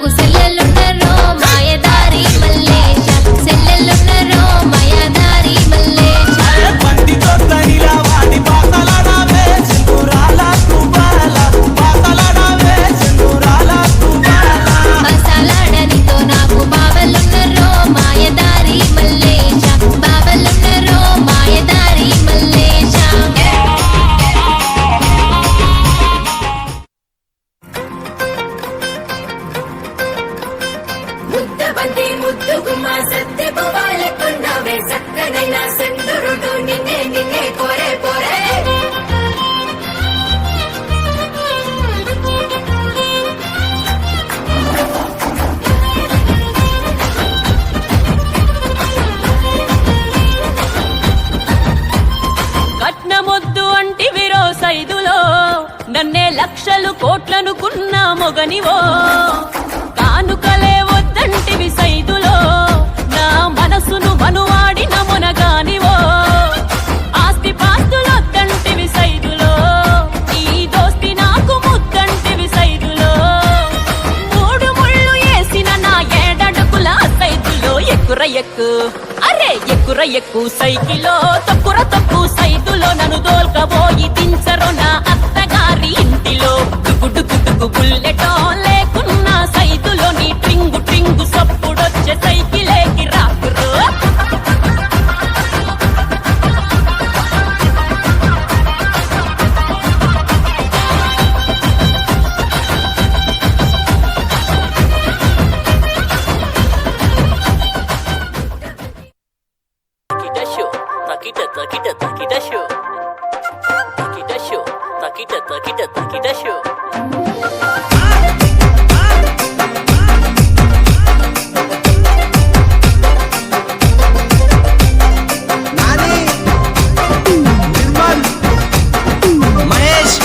నాకు సెల్లెలున్నరో మాయదారి మల్లేశ సెల్లెలున్నరో మాయదారి మల్లేశ బండితో తనిలా వాడి పాతలాడావే సింధూరాల తుబాల పాతలాడావే సింధూరాల తుబాల మసాలాడనితో నాకు బావలున్నరో మాయదారి మల్లేశ బావలున్నరో మాయదారి మల్లేశ ముద్దబంది ముద్దు గుమ్మ సత్తి పువ్వాలెక్కున్నావే చక్కనైన సందురుడు నిన్నే నిన్నే కోరే పోరే కట్నమొద్దు అంటివిరో సైదులో నన్నే లక్షలు కోట్లనుకున్న మొగనివో కానుకలే వద్దంటివి సైదులో నా మనసును మనువాడిన మొనగానివో ఆస్తి పాస్తులొద్దంటివి సైదులో ఈ దోస్తి నాకు ముద్దంటివి సైదులో మూడు ముళ్ళు వేసిన నా ఏడడుగుల సైదులో ఎక్కుర ఎక్కు అరే ఎక్కుర ఎక్కు సైకిలో తొక్కుర తొక్కు సైదులో నన్ను దోల్కబోయి దించరు నా అత్తగారి ఇంటిలో డుగు బుల్లెటో లేకున్నా సైదులో నీ ట్రింగు ట్రింగు సప్పుడొచ్చే సైకిలేకి రాకురు నాని నిర్మల్ మహేష్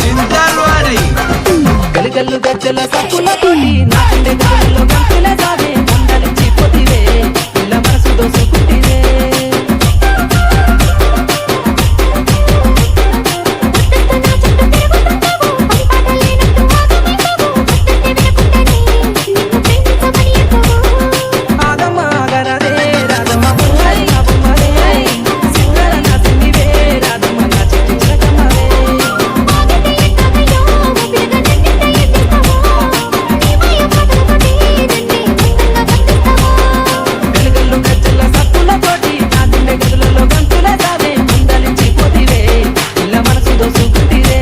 జిందాల్వాడి గలిగల్లు గజ్జల సక్కులతోటి నా గుండె గదుల్లో గంతుల సావే మందలించి పోతివే పిల్ల మనసు దోసుకుంటివే ఆగమ్మ ఆగరాదే రాధమ్మ బొమ్మై నా బొమ్మలే సింగర నా సిన్నివే రాధమ్మ నా చిట్టి చిలకమ్మవే గలిగల్లు గజ్జల సక్కులతోటి నా గుండె గదులలో గంతుల సావే మందలించి పోతివే పిల్ల మనసు దోసుకుంటివే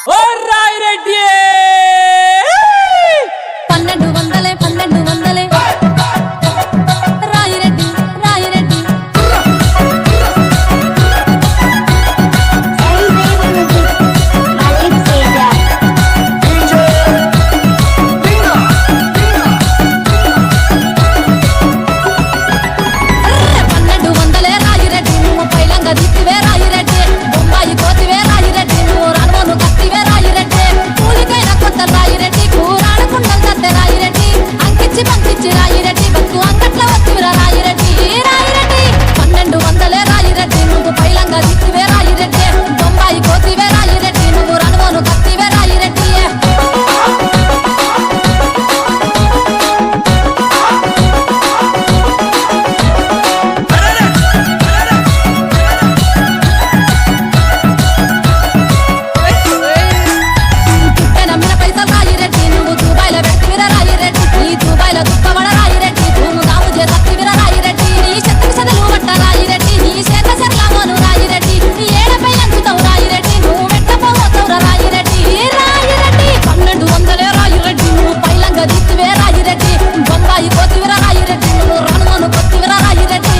ఓ రాయిరెడ్డి పన్నెండు వందలే రాయిరెడ్డి రాయిరెడ్డి పన్నెండు వందలే రాయిరెడ్డి నువ్వు పైలంగా దిక్కివే రాయిరెడ్డి బొంబాయి కోతివే రాయిరెడ్డి నువ్వు రాను కత్తివే రాయిరెడ్డి కూలికైన కొత్త రాయిరెడ్డి కూరాడకుండా కత్తె రాయిరెడ్డి అంకిచ్చి పంకిచ్చి రాయిరెడ్డి బతుకు అంగట్ల వత్తివిరా రాయిరెడ్డి రాయిరెడ్డి పన్నెండు వందలే రాయిరెడ్డి నువ్వు పైలంగా దిక్కివే రాయిరెడ్డి బొంబాయి కోతివే రాయిరెడ్డి నువ్వు రాను కత్తివే రాయిరెడ్డి నమ్మిన పైసలు రాయిరెడ్డి నువ్వు దుబాయ్లో పెట్టివిరా రాయిరెడ్డి ఈ దుబాయ్లో దుప్పబడ రాయిరెడ్డి భూము దాము చేతివిరా రాయిరెడ్డి నీ శక్తికి సదలు పట్ట రాయిరెడ్డి నీ చేత శర్లామను రాయిరెడ్డి నీ ఏడపై అంచుతావు రాయిరెడ్డి నువ్వు వెట్టపోతావురా రాయిరెడ్డి రాయిరెడ్డి పన్నెండు వందలే రాయిరెడ్డి నువ్వు పైలంగా దిత్తివే రాయిరెడ్డి బొంబాయి కోతివిరా రాయిరెడ్డి నువ్వు రాను కొత్తివిరా రాయిరెడ్డి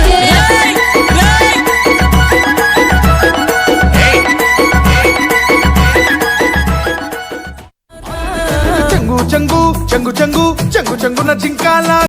చెంగు చెంగు చెంగు చెంగు చెంగు చెంగున జింకాల